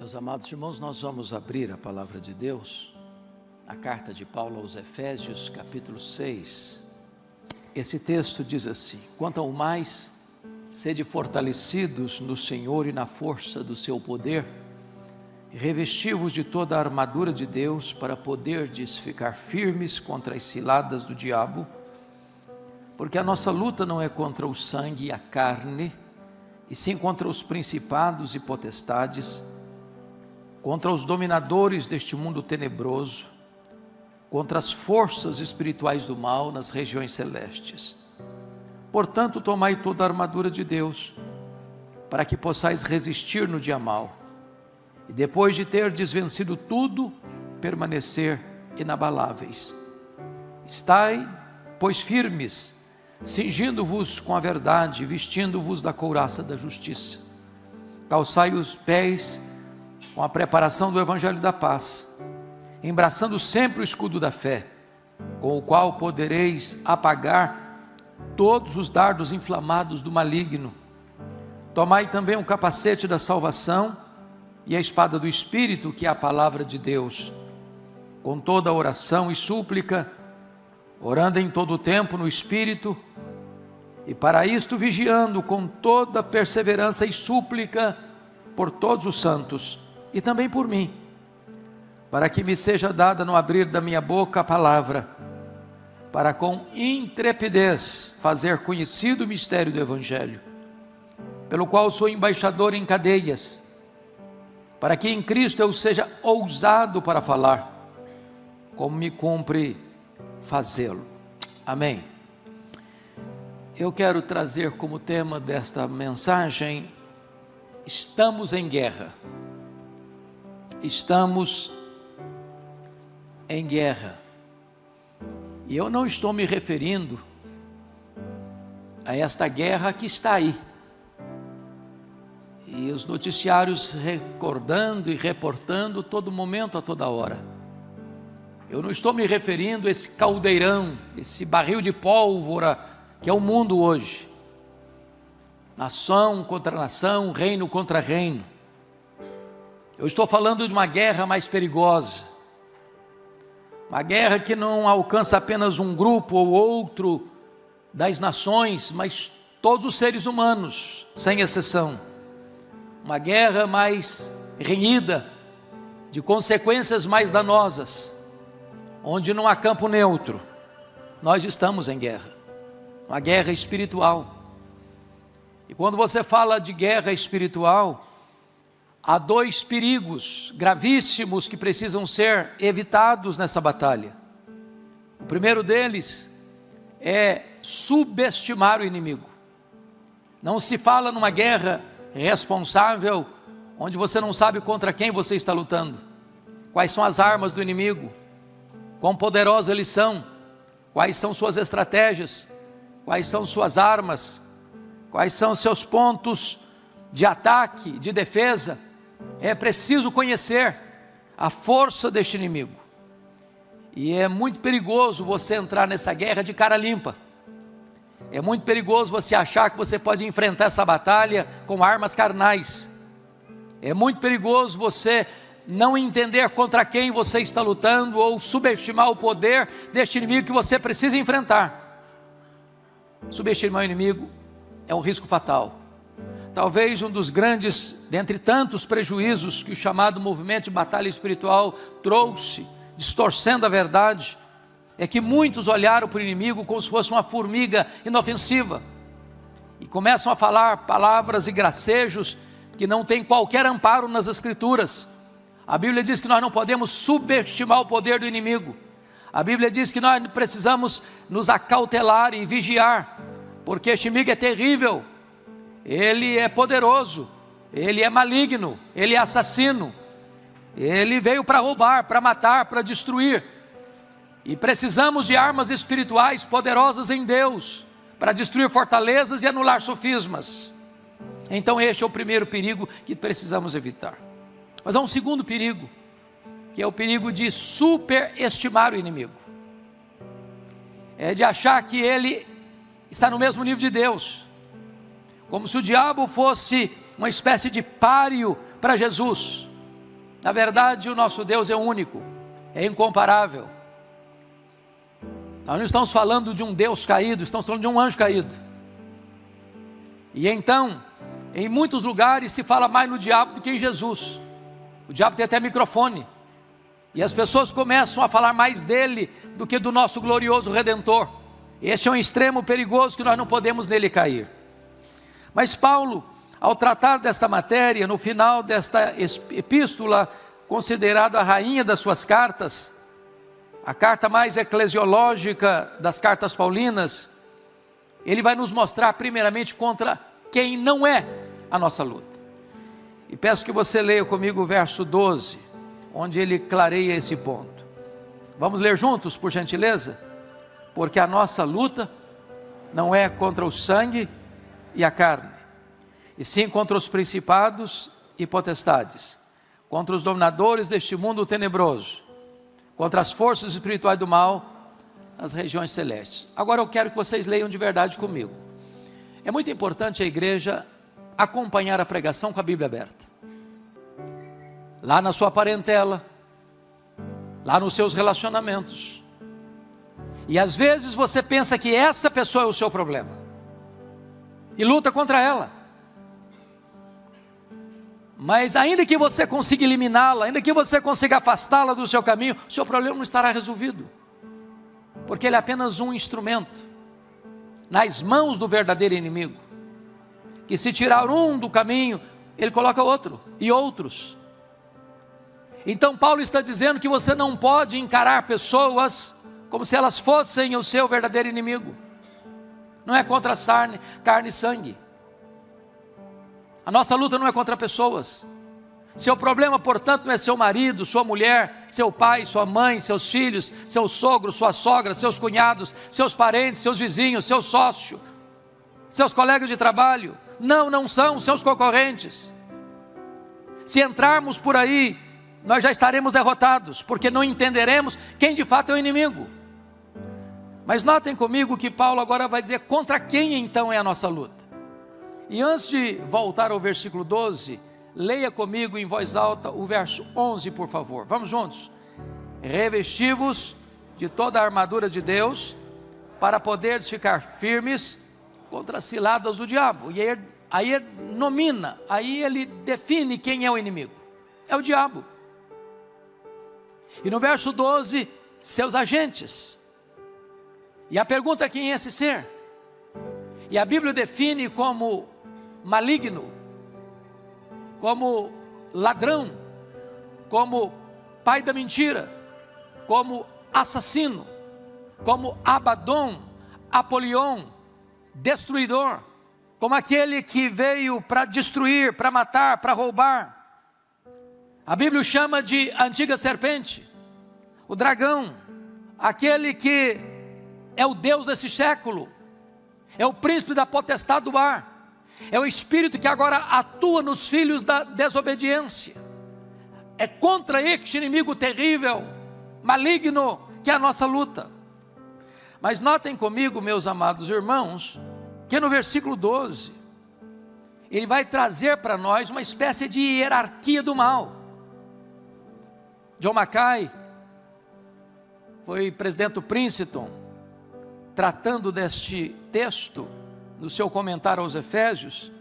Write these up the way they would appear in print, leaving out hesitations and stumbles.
Meus amados irmãos, nós vamos abrir a palavra de Deus, a carta de Paulo aos Efésios, capítulo 6. Esse texto diz assim: quanto ao mais, sede fortalecidos no Senhor e na força do seu poder, e revesti-vos de toda a armadura de Deus, para poderdes ficar firmes contra as ciladas do diabo, porque a nossa luta não é contra o sangue e a carne, e sim contra os principados e potestades, contra os dominadores deste mundo tenebroso, contra as forças espirituais do mal nas regiões celestes. Portanto, tomai toda a armadura de Deus, para que possais resistir no dia mau, e depois de terdes vencido tudo, permanecer inabaláveis. Estai, pois, firmes, cingindo-vos com a verdade, vestindo-vos da couraça da justiça. Calçai os pés com a preparação do evangelho da paz, embraçando sempre o escudo da fé, com o qual podereis apagar todos os dardos inflamados do maligno. Tomai também o capacete da salvação e a espada do Espírito, que é a palavra de Deus, com toda a oração e súplica, orando em todo o tempo no Espírito, e para isto vigiando com toda perseverança e súplica por todos os santos, e também por mim, para que me seja dada no abrir da minha boca a palavra, para com intrepidez fazer conhecido o mistério do Evangelho, pelo qual sou embaixador em cadeias, para que em Cristo eu seja ousado para falar, como me cumpre fazê-lo. Amém. Eu quero trazer como tema desta mensagem: estamos em guerra. Estamos em guerra. E eu não estou me referindo a esta guerra que está aí, e os noticiários recordando e reportando todo momento, a toda hora. Eu não estou me referindo a esse caldeirão, esse barril de pólvora que é o mundo hoje, nação contra nação, reino contra reino. Eu estou falando de uma guerra mais perigosa, uma guerra que não alcança apenas um grupo ou outro das nações, mas todos os seres humanos, sem exceção. Uma guerra mais renhida, de consequências mais danosas, onde não há campo neutro. Nós estamos em guerra, uma guerra espiritual. E quando você fala de guerra espiritual, há dois perigos gravíssimos que precisam ser evitados nessa batalha. O primeiro deles é subestimar o inimigo. Não se fala numa guerra responsável, onde você não sabe contra quem você está lutando, quais são as armas do inimigo, quão poderosos eles são, quais são suas estratégias, quais são suas armas, quais são seus pontos de ataque, de defesa. É preciso conhecer a força deste inimigo, e é muito perigoso você entrar nessa guerra de cara limpa. É muito perigoso você achar que você pode enfrentar essa batalha com armas carnais. É muito perigoso você não entender contra quem você está lutando, ou subestimar o poder deste inimigo que você precisa enfrentar. Subestimar o inimigo é um risco fatal. Talvez um dos grandes, dentre tantos prejuízos que o chamado movimento de batalha espiritual trouxe, distorcendo a verdade, é que muitos olharam para o inimigo como se fosse uma formiga inofensiva, e começam a falar palavras e gracejos que não têm qualquer amparo nas Escrituras. A Bíblia diz que nós não podemos subestimar o poder do inimigo. A Bíblia diz que nós precisamos nos acautelar e vigiar, porque este inimigo é terrível. Ele é poderoso, ele é maligno, ele é assassino, ele veio para roubar, para matar, para destruir, e precisamos de armas espirituais poderosas em Deus, para destruir fortalezas e anular sofismas. Então este é o primeiro perigo que precisamos evitar. Mas há um segundo perigo, que é o perigo de superestimar o inimigo. É de achar que ele está no mesmo nível de Deus, como se o diabo fosse uma espécie de páreo para Jesus. Na verdade, o nosso Deus é único, é incomparável. Nós não estamos falando de um Deus caído, estamos falando de um anjo caído. E então, em muitos lugares se fala mais no diabo do que em Jesus. O diabo tem até microfone. E as pessoas começam a falar mais dele do que do nosso glorioso Redentor. Este é um extremo perigoso que nós não podemos nele cair. Mas Paulo, ao tratar desta matéria, no final desta epístola, considerada a rainha das suas cartas, a carta mais eclesiológica das cartas paulinas, ele vai nos mostrar primeiramente contra quem não é a nossa luta. E peço que você leia comigo o verso 12, onde ele clareia esse ponto. Vamos ler juntos, por gentileza? Porque a nossa luta não é contra o sangue e a carne, e sim contra os principados e potestades, contra os dominadores deste mundo tenebroso, contra as forças espirituais do mal nas regiões celestes. Agora eu quero que vocês leiam de verdade comigo. É muito importante a igreja acompanhar a pregação com a Bíblia aberta. Lá na sua parentela, lá nos seus relacionamentos. E às vezes você pensa que essa pessoa é o seu problema e luta contra ela. Mas ainda que você consiga eliminá-la, ainda que você consiga afastá-la do seu caminho, o seu problema não estará resolvido, porque ele é apenas um instrumento nas mãos do verdadeiro inimigo, que se tirar um do caminho, ele coloca outro e outros. Então Paulo está dizendo que você não pode encarar pessoas como se elas fossem o seu verdadeiro inimigo. Não é contra carne e sangue. A nossa luta não é contra pessoas. Seu problema, portanto, não é seu marido, sua mulher, seu pai, sua mãe, seus filhos, seu sogro, sua sogra, seus cunhados, seus parentes, seus vizinhos, seu sócio, seus colegas de trabalho. Não são seus concorrentes. Se entrarmos por aí, nós já estaremos derrotados, porque não entenderemos quem de fato é o inimigo. Mas notem comigo que Paulo agora vai dizer contra quem então é a nossa luta. E antes de voltar ao versículo 12, leia comigo em voz alta o verso 11, por favor. Vamos juntos. Revesti-vos de toda a armadura de Deus, para poderes ficar firmes contra as ciladas do diabo. E aí ele nomina, aí ele define quem é o inimigo. É o diabo. E no verso 12, seus agentes. E a pergunta é quem é esse ser? E a Bíblia define como maligno, como ladrão, como pai da mentira, como assassino, como Abaddon, Apolion, destruidor, como aquele que veio para destruir, para matar, para roubar. A Bíblia o chama de antiga serpente, o dragão, aquele que é o Deus desse século, é o príncipe da potestade do ar, é o espírito que agora atua nos filhos da desobediência. É contra este inimigo terrível, maligno, que é a nossa luta. Mas notem comigo, meus amados irmãos, que no versículo 12, ele vai trazer para nós uma espécie de hierarquia do mal. John Mackay foi presidente do Princeton, tratando deste texto, no seu comentário aos Efésios,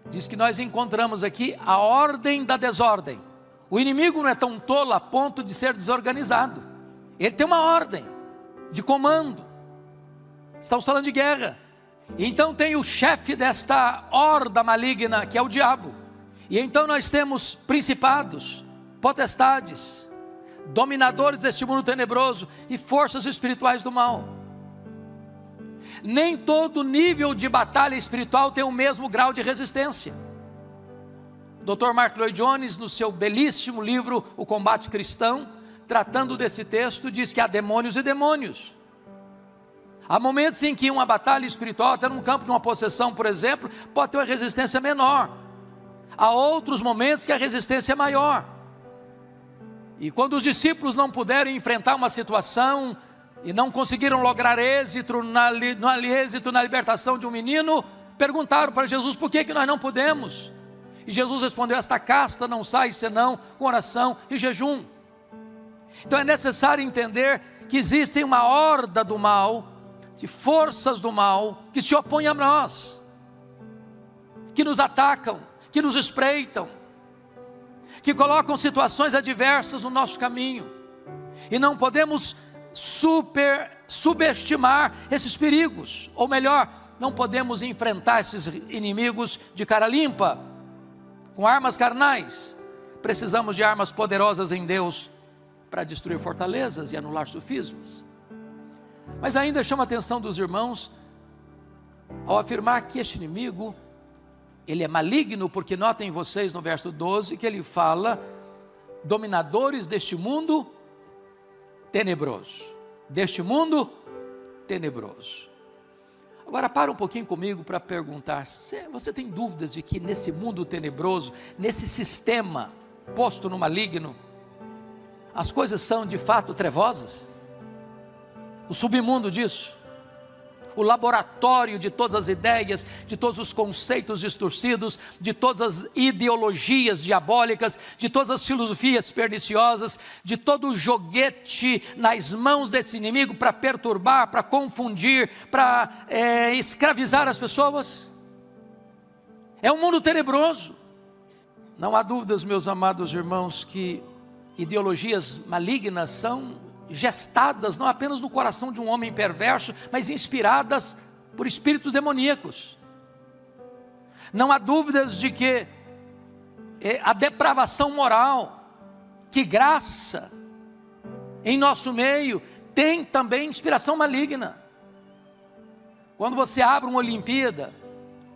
diz que nós encontramos aqui a ordem da desordem. O inimigo não é tão tolo a ponto de ser desorganizado. Ele tem uma ordem de comando. Estamos falando de guerra. E então tem o chefe desta horda maligna, que é o diabo. E então nós temos principados, potestades, dominadores deste mundo tenebroso e forças espirituais do mal. Nem todo nível de batalha espiritual tem o mesmo grau de resistência. Dr. Mark Lloyd Jones, no seu belíssimo livro O Combate Cristão, tratando desse texto, diz que há demônios e demônios. Há momentos em que uma batalha espiritual, até num campo de uma possessão, por exemplo, pode ter uma resistência menor. Há outros momentos que a resistência é maior. E quando os discípulos não puderam enfrentar uma situação e não conseguiram lograr êxito na libertação de um menino, perguntaram para Jesus: por que nós não podemos? E Jesus respondeu: esta casta não sai senão com oração e jejum. Então é necessário entender que existe uma horda do mal, de forças do mal, que se opõem a nós, que nos atacam, que nos espreitam, que colocam situações adversas no nosso caminho, e não podemos subestimar esses perigos, ou melhor, não podemos enfrentar esses inimigos de cara limpa, com armas carnais. Precisamos de armas poderosas em Deus, para destruir fortalezas e anular sofismas. Mas ainda chama a atenção dos irmãos, ao afirmar que este inimigo, ele é maligno, porque notem vocês no verso 12, que ele fala, dominadores deste mundo tenebroso, deste mundo tenebroso. Agora para um pouquinho comigo para perguntar, você tem dúvidas de que nesse mundo tenebroso, nesse sistema posto no maligno, as coisas são de fato trevosas? O submundo disso, o laboratório de todas as ideias, de todos os conceitos distorcidos, de todas as ideologias diabólicas, de todas as filosofias perniciosas, de todo o joguete nas mãos desse inimigo para perturbar, para confundir, para escravizar as pessoas. É um mundo tenebroso. Não há dúvidas, meus amados irmãos, que ideologias malignas são gestadas não apenas no coração de um homem perverso, mas inspiradas por espíritos demoníacos. Não há dúvidas de que a depravação moral que graça em nosso meio tem também inspiração maligna. Quando você abre uma Olimpíada,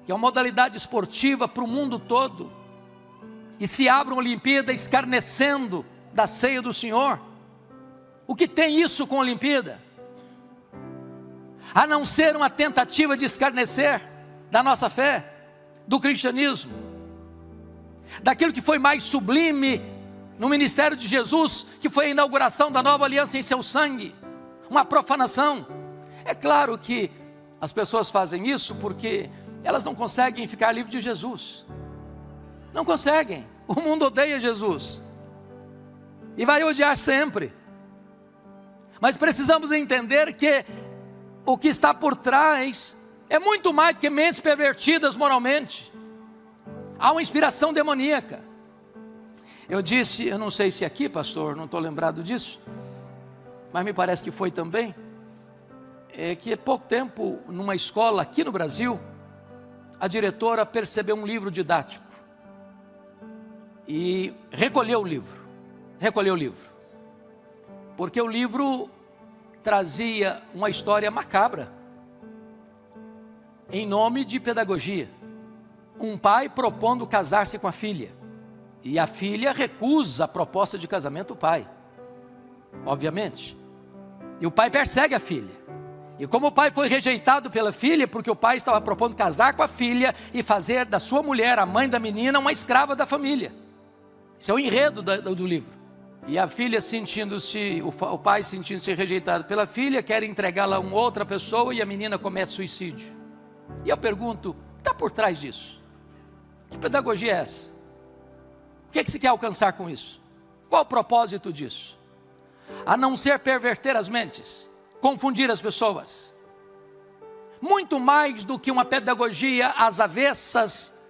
que é uma modalidade esportiva para o mundo todo, e se abre uma Olimpíada escarnecendo da ceia do Senhor, o que tem isso com a Olimpíada? A não ser uma tentativa de escarnecer da nossa fé, do cristianismo, daquilo que foi mais sublime no ministério de Jesus, que foi a inauguração da nova aliança em seu sangue, uma profanação. É claro que as pessoas fazem isso porque elas não conseguem ficar livres de Jesus, não conseguem. O mundo odeia Jesus e vai odiar sempre. Mas precisamos entender que o que está por trás é muito mais do que mentes pervertidas moralmente. Há uma inspiração demoníaca. Eu disse, eu não sei se aqui, pastor, não estou lembrado disso, mas me parece que foi também, que há pouco tempo, numa escola aqui no Brasil, a diretora percebeu um livro didático e recolheu o livro, porque o livro trazia uma história macabra, em nome de pedagogia. Um pai propondo casar-se com a filha, e a filha recusa a proposta de casamento do pai, obviamente, e o pai persegue a filha, e como o pai foi rejeitado pela filha, porque o pai estava propondo casar com a filha, e fazer da sua mulher, a mãe da menina, uma escrava da família. Esse é o enredo do livro. E a filha sentindo-se, o pai sentindo-se rejeitado pela filha, quer entregá-la a uma outra pessoa, e a menina comete suicídio. E eu pergunto, o que está por trás disso? Que pedagogia é essa? O que é que se quer alcançar com isso? Qual o propósito disso? A não ser perverter as mentes, confundir as pessoas. Muito mais do que uma pedagogia às avessas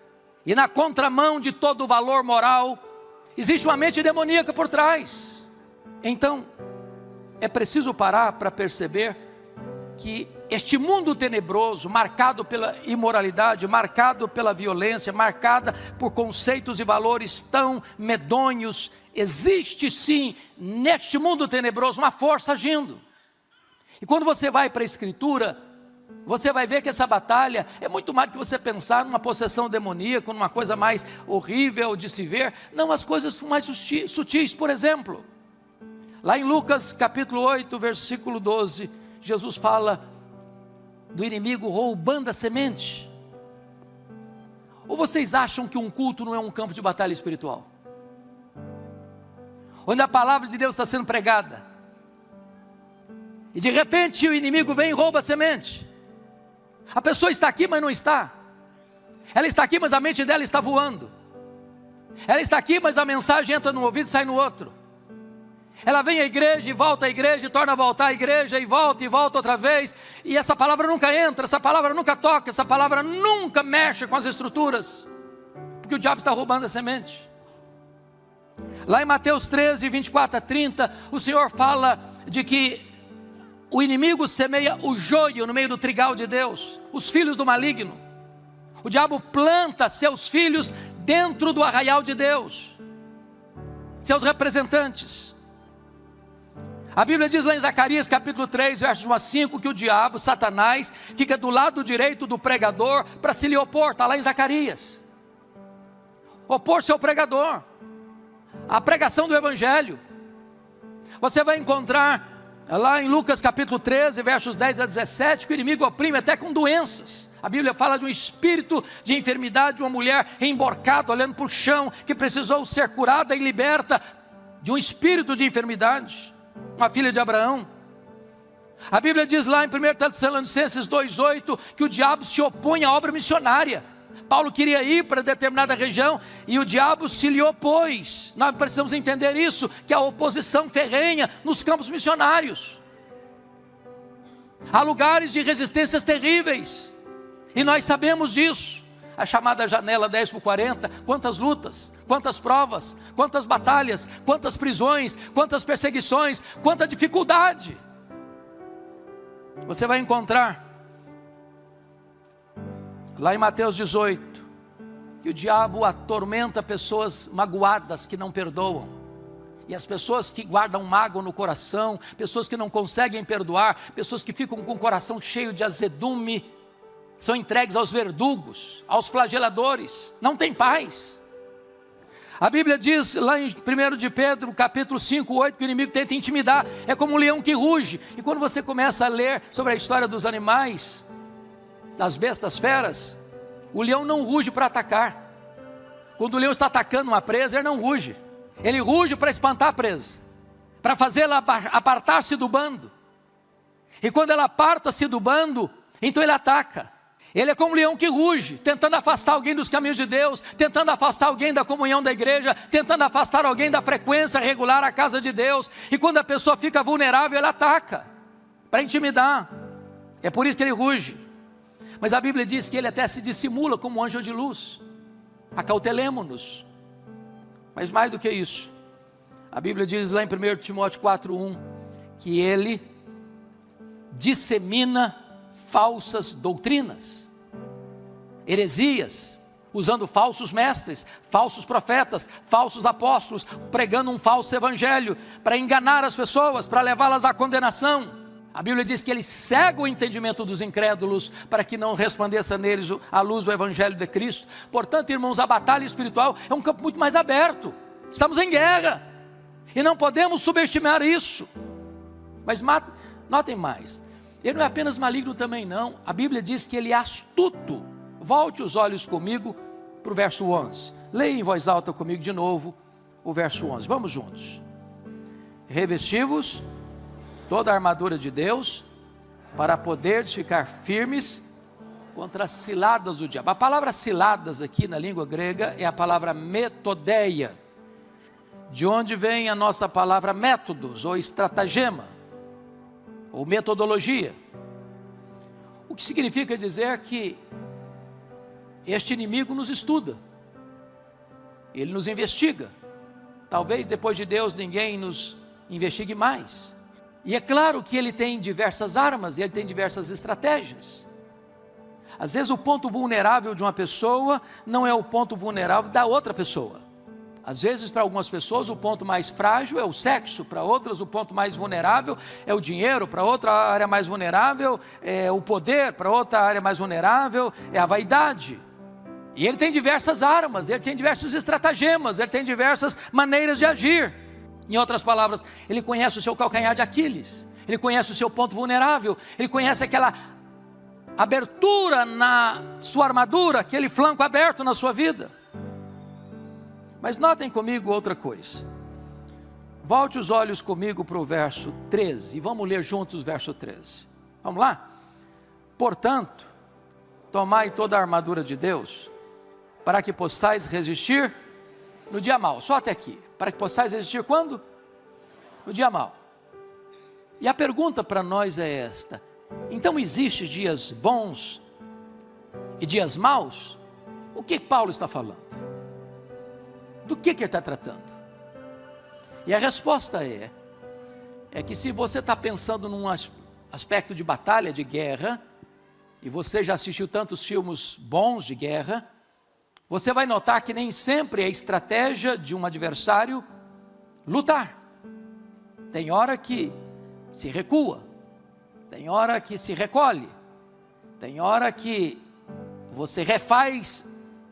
e na contramão de todo o valor moral, existe uma mente demoníaca por trás. Então, é preciso parar para perceber que este mundo tenebroso, marcado pela imoralidade, marcado pela violência, marcada por conceitos e valores tão medonhos, existe sim, neste mundo tenebroso, uma força agindo. E quando você vai para a Escritura, você vai ver que essa batalha é muito mais do que você pensar numa possessão demoníaca, numa coisa mais horrível de se ver. Não, as coisas são mais sutis. Por exemplo, lá em Lucas capítulo 8, versículo 12, Jesus fala do inimigo roubando a semente. Ou vocês acham que um culto não é um campo de batalha espiritual? Onde a palavra de Deus está sendo pregada, e de repente o inimigo vem e rouba a semente. A pessoa está aqui, mas não está. Ela está aqui, mas a mente dela está voando. Ela está aqui, mas a mensagem entra num ouvido e sai no outro. Ela vem à igreja e volta à igreja, e torna a voltar à igreja, e volta outra vez, e essa palavra nunca entra, essa palavra nunca toca, essa palavra nunca mexe com as estruturas, porque o diabo está roubando a semente. Lá em Mateus 13, 24 a 30, o Senhor fala de que o inimigo semeia o joio no meio do trigal de Deus, os filhos do maligno. O diabo planta seus filhos dentro do arraial de Deus, seus representantes. A Bíblia diz lá em Zacarias capítulo 3, versos 1 a 5, que o diabo, Satanás, fica do lado direito do pregador para se lhe opor. Está lá em Zacarias. Opor-se ao pregador, a pregação do evangelho. Você vai encontrar lá em Lucas capítulo 13, versos 10 a 17, que o inimigo oprime até com doenças. A Bíblia fala de um espírito de enfermidade, de uma mulher emborcada, olhando para o chão, que precisou ser curada e liberta de um espírito de enfermidade. Uma filha de Abraão. A Bíblia diz lá em 1 Tessalonicenses 2,8, que o diabo se opõe à obra missionária. Paulo queria ir para determinada região e o diabo se lhe opôs. Nós precisamos entender isso, que a oposição ferrenha nos campos missionários. Há lugares de resistências terríveis, e nós sabemos disso. A chamada janela 10/40, quantas lutas, quantas provas, quantas batalhas, quantas prisões, quantas perseguições, quanta dificuldade. Você vai encontrar lá em Mateus 18, que o diabo atormenta pessoas magoadas que não perdoam. E as pessoas que guardam mágoa no coração, pessoas que não conseguem perdoar, pessoas que ficam com o coração cheio de azedume, são entregues aos verdugos, aos flageladores, não tem paz. A Bíblia diz lá em 1 de Pedro, capítulo 5, 8, que o inimigo tenta intimidar, é como um leão que ruge. E quando você começa a ler sobre a história dos animais, das bestas feras, o leão não ruge para atacar. Quando o leão está atacando uma presa, ele não ruge. Ele ruge para espantar a presa, para fazê-la apartar-se do bando. E quando ela aparta-se do bando, então ele ataca. Ele é como um leão que ruge, tentando afastar alguém dos caminhos de Deus, tentando afastar alguém da comunhão da igreja, tentando afastar alguém da frequência regular à casa de Deus. E quando a pessoa fica vulnerável, ele ataca, para intimidar. É por isso que ele ruge. Mas a Bíblia diz que ele até se dissimula como um anjo de luz. Acautelemo-nos. Mas mais do que isso, a Bíblia diz lá em 1 Timóteo 4:1, que ele dissemina falsas doutrinas, heresias, usando falsos mestres, falsos profetas, falsos apóstolos, pregando um falso evangelho, para enganar as pessoas, para levá-las à condenação. A Bíblia diz que ele cega o entendimento dos incrédulos, para que não resplandeça neles a luz do evangelho de Cristo. Portanto, irmãos, a batalha espiritual é um campo muito mais aberto. Estamos em guerra, e não podemos subestimar isso. Mas notem mais, ele não é apenas maligno também não, a Bíblia diz que ele é astuto. Volte os olhos comigo para o verso 11, leia em voz alta comigo de novo o verso 11, vamos juntos. Revesti-vos toda a armadura de Deus, para poderes ficar firmes contra as ciladas do diabo. A palavra ciladas aqui na língua grega é a palavra metodeia, de onde vem a nossa palavra métodos, ou estratagema, ou metodologia. O que significa dizer que este inimigo nos estuda, ele nos investiga. Talvez depois de Deus ninguém nos investigue mais. E é claro que ele tem diversas armas, ele tem diversas estratégias. Às vezes o ponto vulnerável de uma pessoa não é o ponto vulnerável da outra pessoa. Às vezes para algumas pessoas o ponto mais frágil é o sexo, para outras o ponto mais vulnerável é o dinheiro, para outra área mais vulnerável é o poder, para outra área mais vulnerável é a vaidade. E ele tem diversas armas, ele tem diversos estratagemas, ele tem diversas maneiras de agir. Em outras palavras, ele conhece o seu calcanhar de Aquiles, ele conhece o seu ponto vulnerável, ele conhece aquela abertura na sua armadura, aquele flanco aberto na sua vida. Mas notem comigo outra coisa. Volte os olhos comigo para o verso 13, e vamos ler juntos o verso 13. Vamos lá? Portanto, tomai toda a armadura de Deus, para que possais resistir no dia mau, só até aqui, para que possais resistir quando? No dia mau. E a pergunta para nós é esta: então existem dias bons e dias maus? O que Paulo está falando? Do que ele está tratando? E a resposta é que se você está pensando num aspecto de batalha, de guerra, e você já assistiu tantos filmes bons de guerra, você vai notar que nem sempre é a estratégia de um adversário lutar. Tem hora que se recua, tem hora que se recolhe, tem hora que você refaz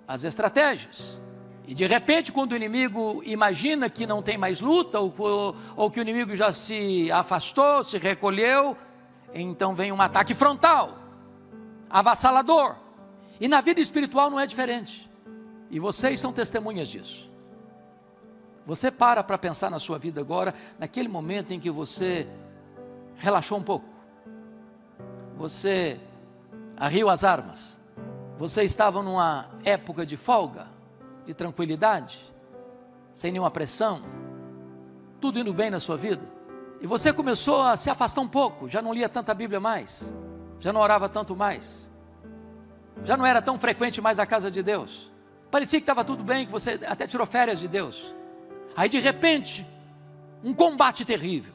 as estratégias. E de repente, quando o inimigo imagina que não tem mais luta, ou que o inimigo já se afastou, se recolheu, então vem um ataque frontal, avassalador. E na vida espiritual não é diferente. E vocês são testemunhas disso. Você para pensar na sua vida agora, naquele momento em que você relaxou um pouco, você arriou as armas, você estava numa época de folga, de tranquilidade, sem nenhuma pressão, tudo indo bem na sua vida, e você começou a se afastar um pouco, já não lia tanta Bíblia mais, já não orava tanto mais, já não era tão frequente mais a casa de Deus, parecia que estava tudo bem, que você até tirou férias de Deus. Aí de repente, um combate terrível,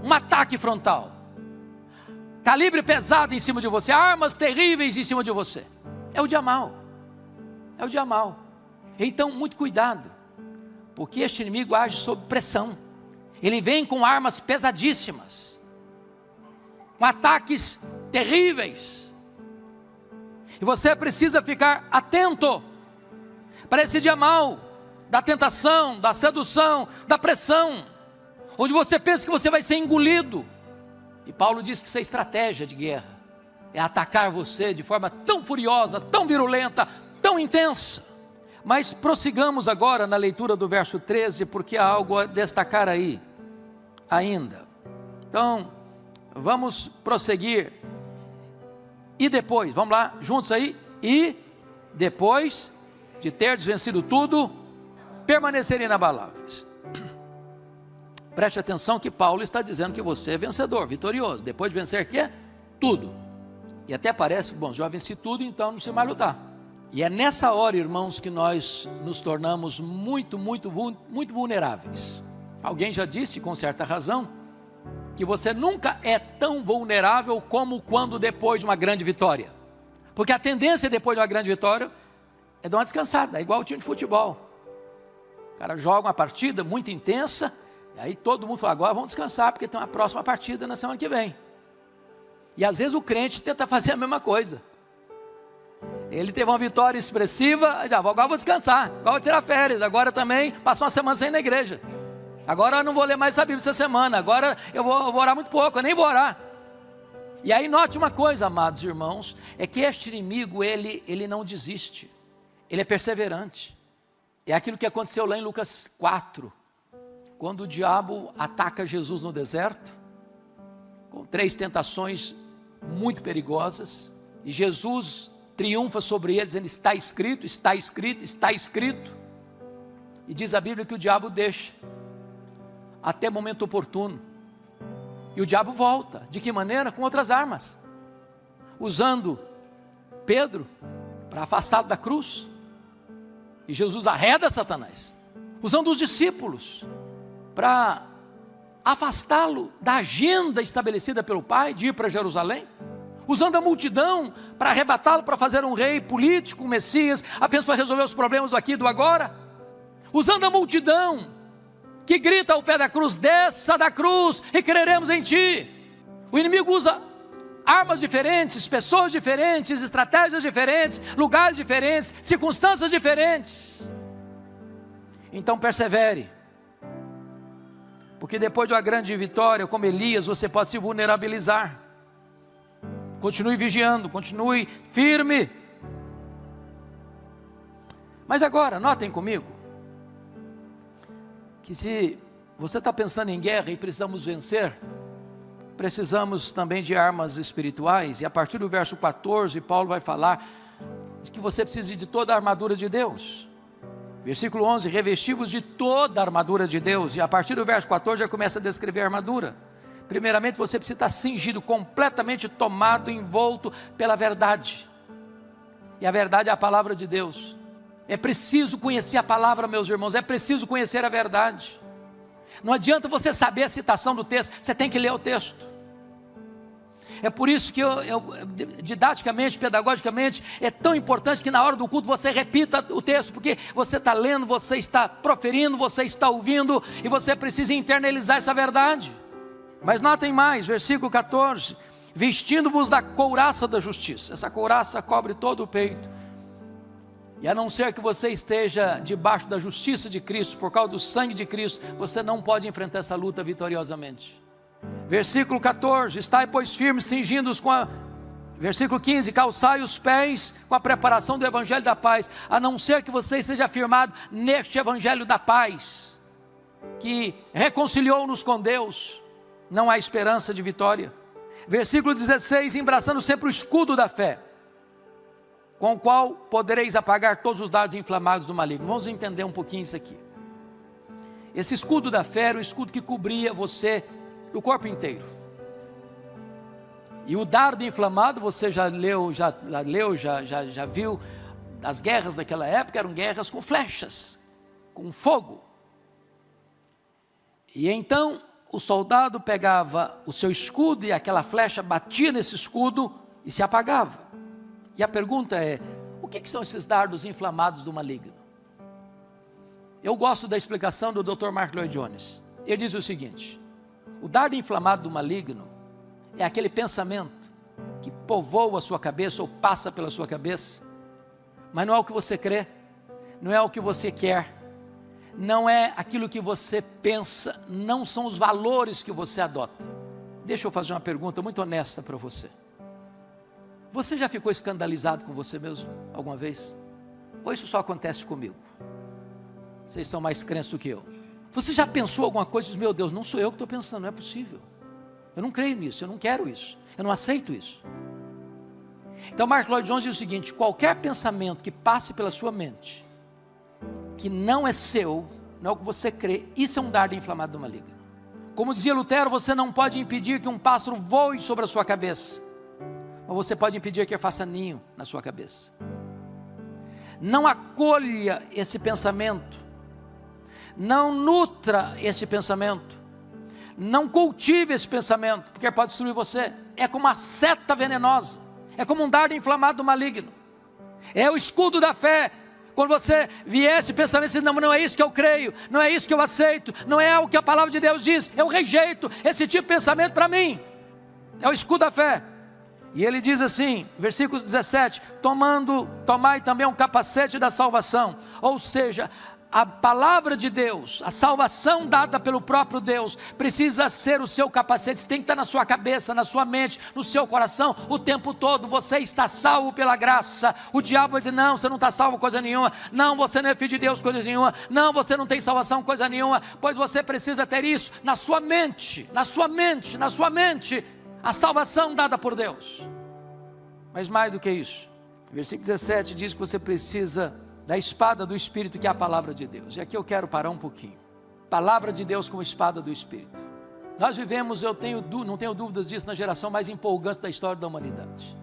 um ataque frontal, calibre pesado em cima de você, armas terríveis em cima de você. É o dia mau, é o dia mau. Então muito cuidado, porque este inimigo age sob pressão, ele vem com armas pesadíssimas, com ataques terríveis, e você precisa ficar atento para esse dia mau, da tentação, da sedução, da pressão, onde você pensa que você vai ser engolido. E Paulo diz que isso é estratégia de guerra, é atacar você de forma tão furiosa, tão virulenta, tão intensa. Mas prossigamos agora na leitura do verso 13, porque há algo a destacar aí ainda. Então, vamos prosseguir. E depois, vamos lá, juntos aí. E depois de terdes vencido tudo, permanecerem inabaláveis. Preste atenção que Paulo está dizendo que você é vencedor, vitorioso. Depois de vencer, o quê? Tudo. E até parece que, bom, já venci tudo, então não precisa mais lutar. E é nessa hora, irmãos, que nós nos tornamos muito vulneráveis. Alguém já disse, com certa razão, que você nunca é tão vulnerável como quando depois de uma grande vitória. Porque a tendência depois de uma grande vitória é dar uma descansada, é igual o time de futebol. O cara joga uma partida muito intensa, e aí todo mundo fala, agora vamos descansar, porque tem uma próxima partida na semana que vem. E às vezes o crente tenta fazer a mesma coisa. Ele teve uma vitória expressiva, já agora vou descansar, agora vou tirar férias, agora também passou uma semana sem ir na igreja. Agora eu não vou ler mais essa Bíblia essa semana, agora eu vou orar muito pouco, eu nem vou orar. E aí note uma coisa, amados irmãos, é que este inimigo, ele não desiste, ele é perseverante. É aquilo que aconteceu lá em Lucas 4, quando o diabo ataca Jesus no deserto, com 3 tentações muito perigosas, e Jesus triunfa sobre ele, dizendo, está escrito, está escrito, está escrito. E diz a Bíblia que o diabo deixa, até momento oportuno, e o diabo volta, de que maneira? Com outras armas, usando Pedro, para afastá-lo da cruz, e Jesus arreda Satanás, usando os discípulos, para afastá-lo da agenda estabelecida pelo Pai, de ir para Jerusalém, usando a multidão para arrebatá-lo, para fazer um rei político, um Messias, apenas para resolver os problemas do aqui e do agora, usando a multidão, que grita ao pé da cruz, desça da cruz e creremos em ti. O inimigo usa armas diferentes, pessoas diferentes, estratégias diferentes, lugares diferentes, circunstâncias diferentes. Então persevere, porque depois de uma grande vitória, como Elias, você pode se vulnerabilizar. Continue vigiando, continue firme. Mas agora, notem comigo, que se você está pensando em guerra e precisamos vencer, precisamos também de armas espirituais. E a partir do verso 14, Paulo vai falar de que você precisa de toda a armadura de Deus, Versículo 11, revesti-vos de toda a armadura de Deus. E a partir do verso 14 já começa a descrever a armadura. Primeiramente você precisa estar cingido, completamente tomado, envolto pela verdade. E a verdade é a palavra de Deus. É preciso conhecer a palavra, meus irmãos, é preciso conhecer a verdade. Não adianta você saber a citação do texto, você tem que ler o texto. É por isso que didaticamente, pedagogicamente, é tão importante que na hora do culto você repita o texto, porque você está lendo, você está proferindo, você está ouvindo, e você precisa internalizar essa verdade. Mas notem mais, versículo 14, vestindo-vos da couraça da justiça. Essa couraça cobre todo o peito, e a não ser que você esteja debaixo da justiça de Cristo, por causa do sangue de Cristo, você não pode enfrentar essa luta vitoriosamente. Versículo 14, estai pois firmes, cingindo-os com a... Versículo 15, calçai os pés com a preparação do evangelho da paz, a não ser que você esteja firmado neste evangelho da paz, que reconciliou-nos com Deus, não há esperança de vitória. Versículo 16, embraçando sempre o escudo da fé, com o qual podereis apagar todos os dardos inflamados do maligno. Vamos entender um pouquinho isso aqui. Esse escudo da fé era o escudo que cobria você, o corpo inteiro. E o dardo inflamado, você já viu, as guerras daquela época eram guerras com flechas, com fogo. E então o soldado pegava o seu escudo e aquela flecha batia nesse escudo e se apagava. E a pergunta é, o que são esses dardos inflamados do maligno? Eu gosto da explicação do Dr. Mark Lloyd Jones. Ele diz o seguinte: o dardo inflamado do maligno é aquele pensamento que povoa a sua cabeça ou passa pela sua cabeça, mas não é o que você crê, não é o que você quer, não é aquilo que você pensa, não são os valores que você adota. Deixa eu fazer uma pergunta muito honesta para você. Você já ficou escandalizado com você mesmo alguma vez? Ou isso só acontece comigo? Vocês são mais crentes do que eu. Você já pensou alguma coisa e diz, meu Deus, não sou eu que estou pensando, não é possível. Eu não creio nisso, eu não quero isso, eu não aceito isso. Então Mark Lloyd Jones diz o seguinte: qualquer pensamento que passe pela sua mente, que não é seu, não é o que você crê, isso é um dardo inflamado do maligno. Como dizia Lutero, você não pode impedir que um pássaro voe sobre a sua cabeça, mas você pode impedir que ele faça ninho na sua cabeça. Não acolha esse pensamento, não nutra esse pensamento, não cultive esse pensamento, porque pode destruir você. É como uma seta venenosa, é como um dardo inflamado do maligno. É o escudo da fé. Quando você vier esse pensamento, você diz, não é isso que eu creio, não é isso que eu aceito, não é o que a palavra de Deus diz, eu rejeito esse tipo de pensamento para mim. É o escudo da fé. E ele diz assim, versículo 17, tomai também um capacete da salvação, ou seja, a palavra de Deus, a salvação dada pelo próprio Deus, precisa ser o seu capacete. Isso tem que estar na sua cabeça, na sua mente, no seu coração, o tempo todo. Você está salvo pela graça. O diabo vai dizer, não, você não está salvo coisa nenhuma, não, você não é filho de Deus coisa nenhuma, não, você não tem salvação coisa nenhuma, pois você precisa ter isso na sua mente, na sua mente, na sua mente, a salvação dada por Deus. Mas mais do que isso, versículo 17 diz que você precisa da espada do Espírito, que é a palavra de Deus. E aqui eu quero parar um pouquinho. Palavra de Deus como espada do Espírito. Nós vivemos, não tenho dúvidas disso, na geração mais empolgante da história da humanidade.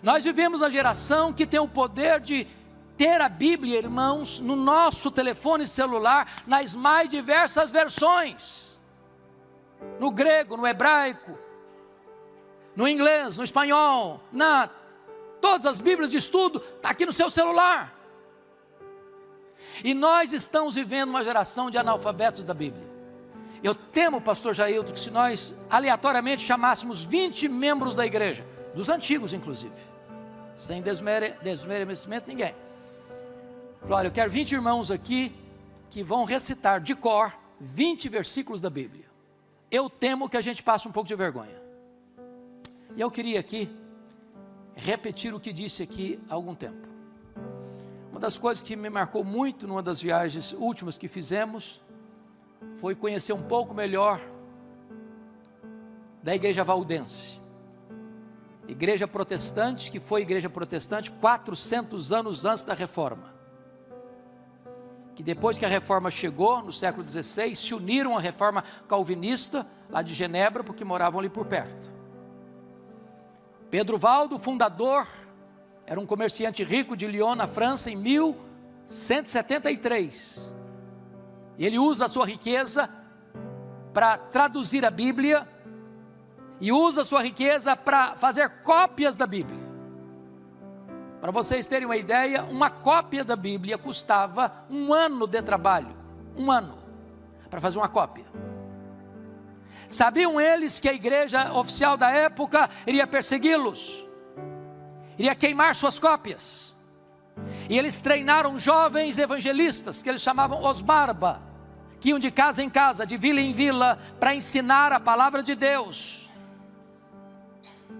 Nós vivemos na geração que tem o poder de ter a Bíblia, irmãos, no nosso telefone celular, nas mais diversas versões. No grego, no hebraico, no inglês, no espanhol, todas as Bíblias de estudo, está aqui no seu celular. E nós estamos vivendo uma geração de analfabetos da Bíblia. Eu temo, pastor Jailton, que se nós aleatoriamente chamássemos 20 membros da igreja, dos antigos inclusive, sem desmerecimento ninguém, olha, eu quero 20 irmãos aqui que vão recitar de cor 20 versículos da Bíblia. Eu temo que a gente passe um pouco de vergonha. E eu queria aqui repetir o que disse aqui há algum tempo. Uma das coisas que me marcou muito numa das viagens últimas que fizemos foi conhecer um pouco melhor da igreja valdense, igreja protestante, que foi igreja protestante 400 anos antes da reforma. que depois que a reforma chegou, no século XVI, se uniram à reforma calvinista, lá de Genebra, porque moravam ali por perto. Pedro Valdo, fundador, era um comerciante rico de Lyon, na França, em 1173. Ele usa a sua riqueza para traduzir a Bíblia e usa a sua riqueza para fazer cópias da Bíblia. Para vocês terem uma ideia, uma cópia da Bíblia custava 1 ano de trabalho, 1 ano, para fazer uma cópia. Sabiam eles que a igreja oficial da época iria persegui-los, iria queimar suas cópias, e eles treinaram jovens evangelistas, que eles chamavam os barba, que iam de casa em casa, de vila em vila, para ensinar a palavra de Deus,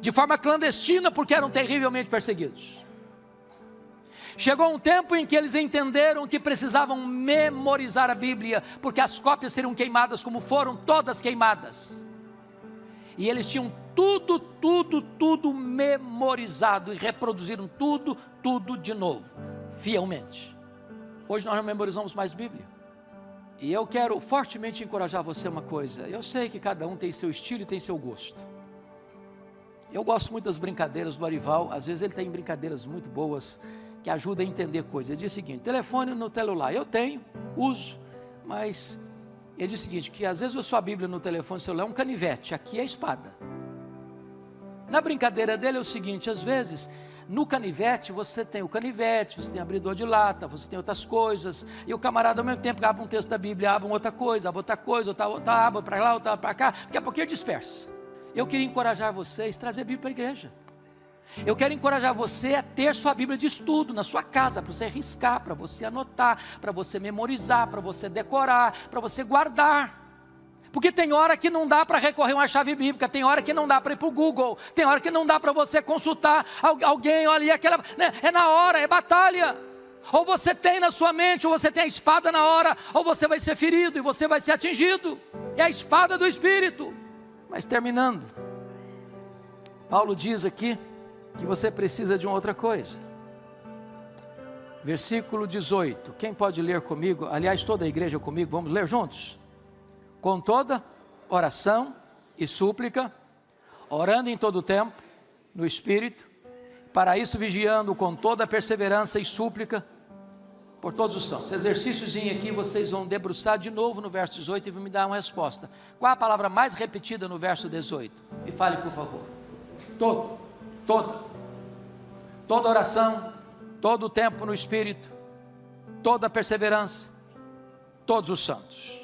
de forma clandestina, porque eram terrivelmente perseguidos. Chegou um tempo em que eles entenderam que precisavam memorizar a Bíblia, porque as cópias seriam queimadas, como foram todas queimadas. E eles tinham tudo memorizado, e reproduziram tudo de novo, fielmente. Hoje nós não memorizamos mais Bíblia. E eu quero fortemente encorajar você uma coisa. Eu sei que cada um tem seu estilo e tem seu gosto. Eu gosto muito das brincadeiras do Arival. Às vezes ele tem brincadeiras muito boas, que ajuda a entender coisas. Ele diz o seguinte: telefone no celular, eu tenho, uso, mas ele diz o seguinte, que às vezes a sua Bíblia no telefone celular é um canivete, aqui é a espada. Na brincadeira dele é o seguinte: às vezes no canivete você tem o canivete, você tem abridor de lata, você tem outras coisas, e o camarada ao mesmo tempo abre um texto da Bíblia, abre outra coisa, outra aba para lá, outra para cá, daqui a pouquinho dispersa. Eu queria encorajar vocês a trazer a Bíblia para a igreja. Eu quero encorajar você a ter sua Bíblia de estudo na sua casa, para você riscar, para você anotar, para você memorizar, para você decorar, para você guardar. Porque tem hora que não dá para recorrer a uma chave bíblica, tem hora que não dá para ir para o Google, tem hora que não dá para você consultar alguém, olha, aquela, né? É na hora, é batalha. Ou você tem na sua mente, ou você tem a espada na hora, ou você vai ser ferido e você vai ser atingido. É a espada do Espírito. Mas terminando, Paulo diz aqui que você precisa de uma outra coisa. Versículo 18, quem pode ler comigo? Aliás, toda a igreja comigo, vamos ler juntos? Com toda oração e súplica, orando em todo o tempo, no Espírito, para isso vigiando com toda perseverança e súplica, por todos os santos. Esse exercíciozinho aqui, vocês vão debruçar de novo no verso 18 e vão me dar uma resposta. Qual é a palavra mais repetida no verso 18? Me fale, por favor. Toda oração, todo o tempo no Espírito, toda perseverança, todos os santos.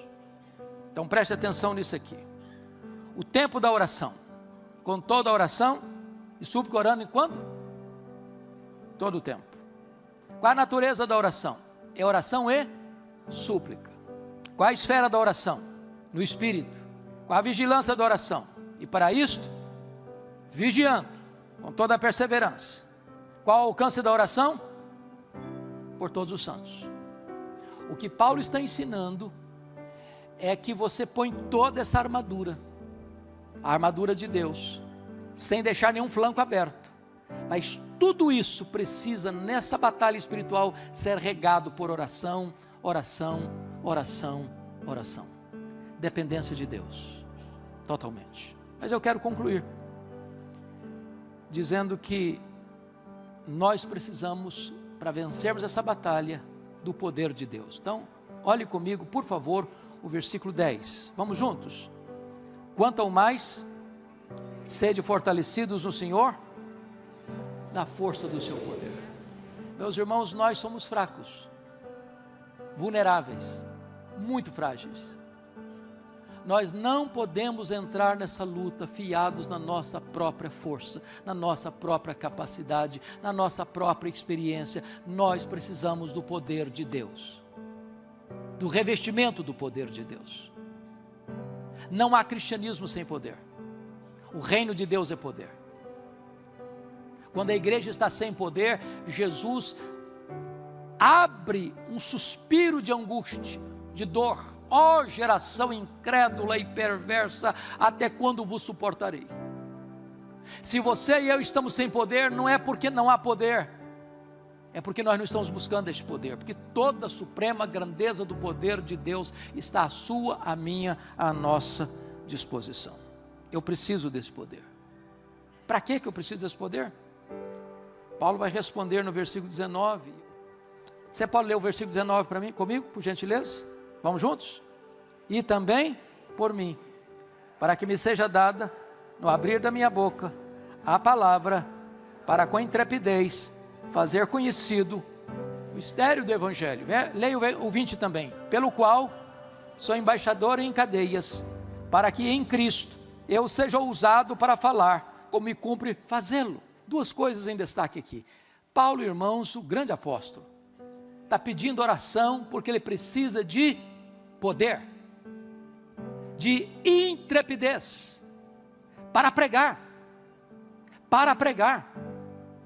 Então preste atenção nisso aqui. O tempo da oração, com toda a oração e súplica, orando em quando? Todo o tempo. Qual a natureza da oração? É oração e súplica. Qual a esfera da oração? No Espírito. Qual a vigilância da oração? E para isto, vigiando com toda a perseverança. Qual o alcance da oração? Por todos os santos. O que Paulo está ensinando é que você põe toda essa armadura, a armadura de Deus, sem deixar nenhum flanco aberto. Mas tudo isso precisa, nessa batalha espiritual, ser regado por oração, oração, oração, oração. Dependência de Deus, totalmente. Mas eu quero concluir dizendo que nós precisamos, para vencermos essa batalha, do poder de Deus. Então, olhe comigo, por favor, o versículo 10. Vamos juntos? Quanto ao mais, sede fortalecidos no Senhor, na força do seu poder. Meus irmãos, nós somos fracos, vulneráveis, muito frágeis. Nós não podemos entrar nessa luta fiados na nossa própria força, na nossa própria capacidade, na nossa própria experiência. Nós precisamos do poder de Deus, do revestimento do poder de Deus. Não há cristianismo sem poder. O reino de Deus é poder. Quando a igreja está sem poder, Jesus abre um suspiro de angústia, de dor. Ó geração incrédula e perversa, até quando vos suportarei? Se você e eu estamos sem poder, não é porque não há poder, é porque nós não estamos buscando este poder, porque toda a suprema grandeza do poder de Deus está à sua, à minha, à nossa disposição. Eu preciso desse poder. Para que eu preciso desse poder? Paulo vai responder no versículo 19. Você pode ler o versículo 19 para mim, comigo, por gentileza? Vamos juntos? E também por mim, para que me seja dada, no abrir da minha boca, a palavra, para com intrepidez fazer conhecido o mistério do Evangelho. Leia o 20 também. Pelo qual sou embaixador em cadeias, para que em Cristo eu seja ousado para falar, como me cumpre fazê-lo. Duas coisas em destaque aqui. Paulo, irmãos, o grande apóstolo, está pedindo oração porque ele precisa de poder, de intrepidez, para pregar.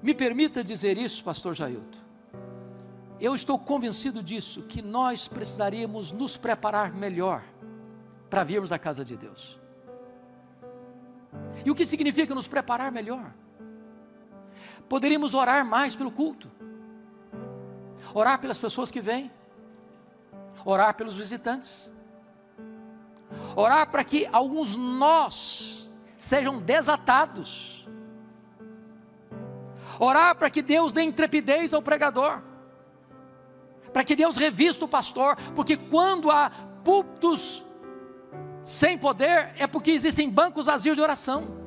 Me permita dizer isso, pastor Jailton. Eu estou convencido disso, que nós precisaríamos nos preparar melhor para virmos à casa de Deus. E o que significa nos preparar melhor? Poderíamos orar mais pelo culto, orar pelas pessoas que vêm, orar pelos visitantes, orar para que alguns nós sejam desatados, orar para que Deus dê intrepidez ao pregador, para que Deus revista o pastor, porque quando há púlpitos sem poder, é porque existem bancos vazios de oração.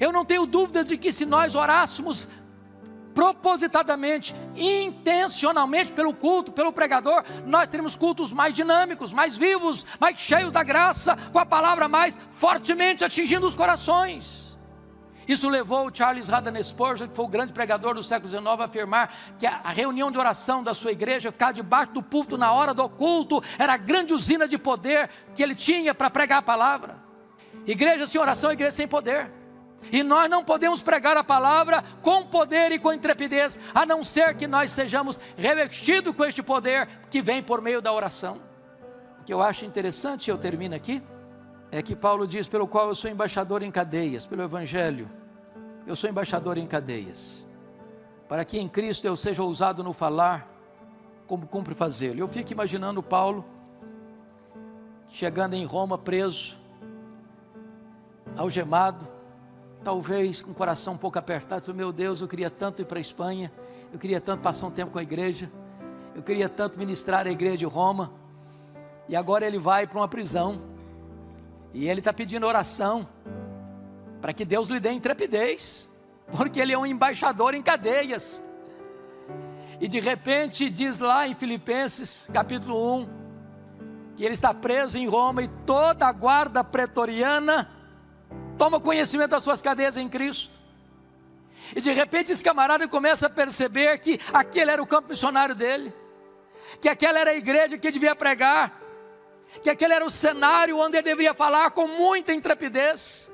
Eu não tenho dúvidas de que se nós orássemos propositadamente, intencionalmente pelo culto, pelo pregador, nós teríamos cultos mais dinâmicos, mais vivos, mais cheios da graça, com a palavra mais fortemente atingindo os corações. Isso levou o Charles Haddon Spurgeon, que foi o grande pregador do século XIX, a afirmar que a reunião de oração da sua igreja, ficar debaixo do púlpito na hora do culto, era a grande usina de poder que ele tinha para pregar a palavra. Igreja sem oração, igreja sem poder. E nós não podemos pregar a palavra com poder e com intrepidez, a não ser que nós sejamos revestidos com este poder que vem por meio da oração. O que eu acho interessante, e eu termino aqui, é que Paulo diz, pelo qual eu sou embaixador em cadeias, pelo Evangelho, eu sou embaixador em cadeias, para que em Cristo eu seja ousado no falar, como cumpre fazê-lo. Eu fico imaginando Paulo, chegando em Roma, preso, algemado, talvez com o coração um pouco apertado, meu Deus, eu queria tanto ir para a Espanha, eu queria tanto passar um tempo com a igreja, eu queria tanto ministrar a igreja de Roma, e agora ele vai para uma prisão, e ele está pedindo oração, para que Deus lhe dê intrepidez, porque ele é um embaixador em cadeias, e de repente diz lá em Filipenses capítulo 1, que ele está preso em Roma, e toda a guarda pretoriana toma conhecimento das suas cadeias em Cristo, e de repente esse camarada começa a perceber que aquele era o campo missionário dele, que aquela era a igreja que devia pregar, que aquele era o cenário onde ele deveria falar com muita intrepidez.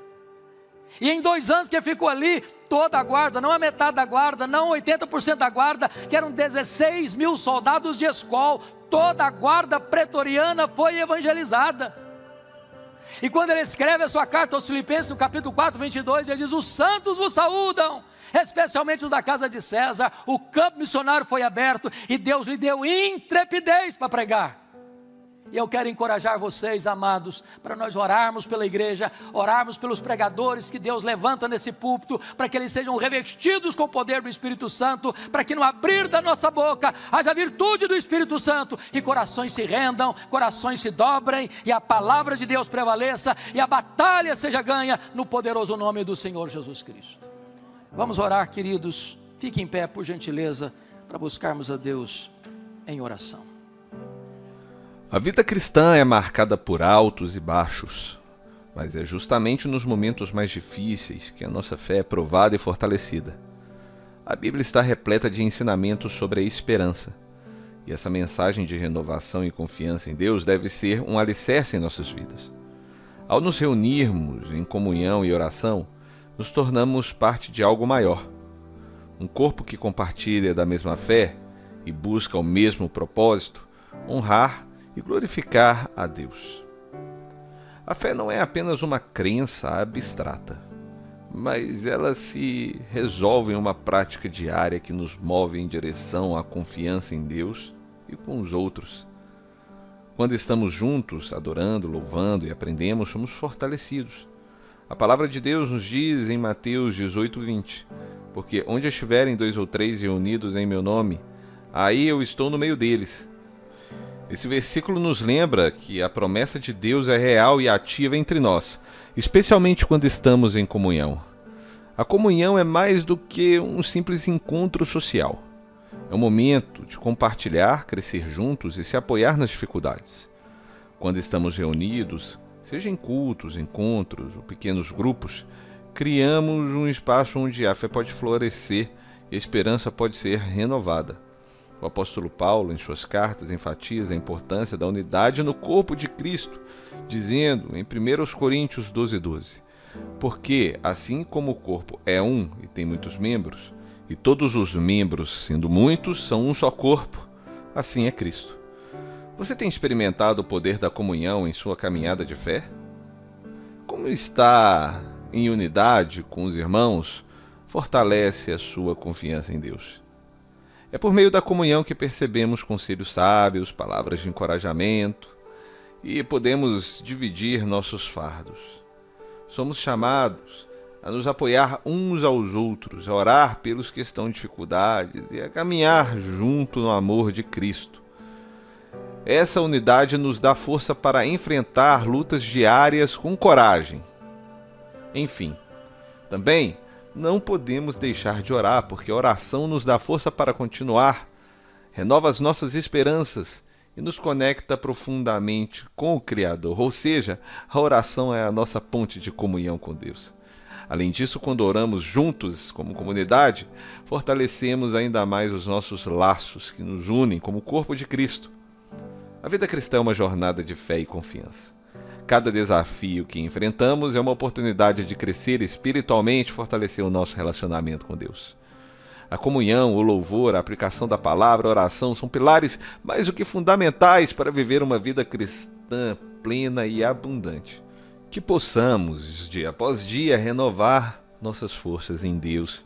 E em 2 anos que ele ficou ali, toda a guarda, não a metade da guarda, não 80% da guarda, que eram 16 mil soldados de escol, toda a guarda pretoriana foi evangelizada. E quando ele escreve a sua carta aos Filipenses, no capítulo 4, 22, ele diz, os santos vos saúdam, especialmente os da casa de César. O campo missionário foi aberto, e Deus lhe deu intrepidez para pregar. E eu quero encorajar vocês, amados, para nós orarmos pela igreja, orarmos pelos pregadores que Deus levanta nesse púlpito, para que eles sejam revestidos com o poder do Espírito Santo, para que no abrir da nossa boca haja virtude do Espírito Santo, e corações se rendam, corações se dobrem, e a palavra de Deus prevaleça, e a batalha seja ganha no poderoso nome do Senhor Jesus Cristo. Vamos orar, queridos, fiquem em pé por gentileza, para buscarmos a Deus em oração. A vida cristã é marcada por altos e baixos, mas é justamente nos momentos mais difíceis que a nossa fé é provada e fortalecida. A Bíblia está repleta de ensinamentos sobre a esperança, e essa mensagem de renovação e confiança em Deus deve ser um alicerce em nossas vidas. Ao nos reunirmos em comunhão e oração, nos tornamos parte de algo maior, um corpo que compartilha da mesma fé e busca o mesmo propósito, honrar e glorificar a Deus. A fé não é apenas uma crença abstrata, mas elas se resolvem em uma prática diária que nos move em direção à confiança em Deus e com os outros. Quando estamos juntos, adorando, louvando e aprendemos, somos fortalecidos. A palavra de Deus nos diz em Mateus 18:20, porque onde estiverem 2 ou 3 reunidos em meu nome, aí eu estou no meio deles. Esse versículo nos lembra que a promessa de Deus é real e ativa entre nós, especialmente quando estamos em comunhão. A comunhão é mais do que um simples encontro social. É um momento de compartilhar, crescer juntos e se apoiar nas dificuldades. Quando estamos reunidos, seja em cultos, encontros ou pequenos grupos, criamos um espaço onde a fé pode florescer e a esperança pode ser renovada. O apóstolo Paulo, em suas cartas, enfatiza a importância da unidade no corpo de Cristo, dizendo em 1 Coríntios 12:12, porque assim como o corpo é um e tem muitos membros, e todos os membros, sendo muitos, são um só corpo, assim é Cristo. Você tem experimentado o poder da comunhão em sua caminhada de fé? Como estar em unidade com os irmãos fortalece a sua confiança em Deus? É por meio da comunhão que percebemos conselhos sábios, palavras de encorajamento e podemos dividir nossos fardos. Somos chamados a nos apoiar uns aos outros, a orar pelos que estão em dificuldades e a caminhar junto no amor de Cristo. Essa unidade nos dá força para enfrentar lutas diárias com coragem. Enfim, também não podemos deixar de orar, porque a oração nos dá força para continuar, renova as nossas esperanças e nos conecta profundamente com o Criador. Ou seja, a oração é a nossa ponte de comunhão com Deus. Além disso, quando oramos juntos como comunidade, fortalecemos ainda mais os nossos laços que nos unem como corpo de Cristo. A vida cristã é uma jornada de fé e confiança. Cada desafio que enfrentamos é uma oportunidade de crescer espiritualmente e fortalecer o nosso relacionamento com Deus. A comunhão, o louvor, a aplicação da palavra, a oração são pilares mais do que fundamentais para viver uma vida cristã plena e abundante. Que possamos, dia após dia, renovar nossas forças em Deus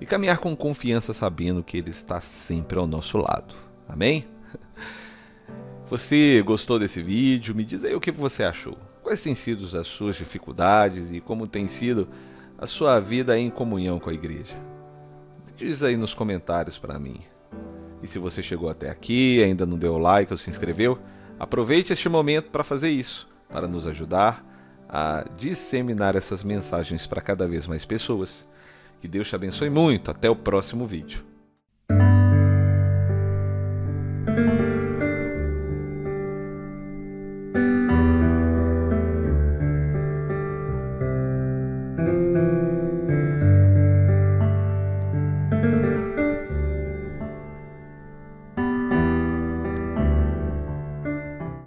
e caminhar com confiança sabendo que Ele está sempre ao nosso lado. Amém? Você gostou desse vídeo? Me diz aí o que você achou. Quais têm sido as suas dificuldades e como tem sido a sua vida em comunhão com a igreja? Diz aí nos comentários para mim. E se você chegou até aqui, ainda não deu like ou se inscreveu, aproveite este momento para fazer isso, para nos ajudar a disseminar essas mensagens para cada vez mais pessoas. Que Deus te abençoe muito. Até o próximo vídeo.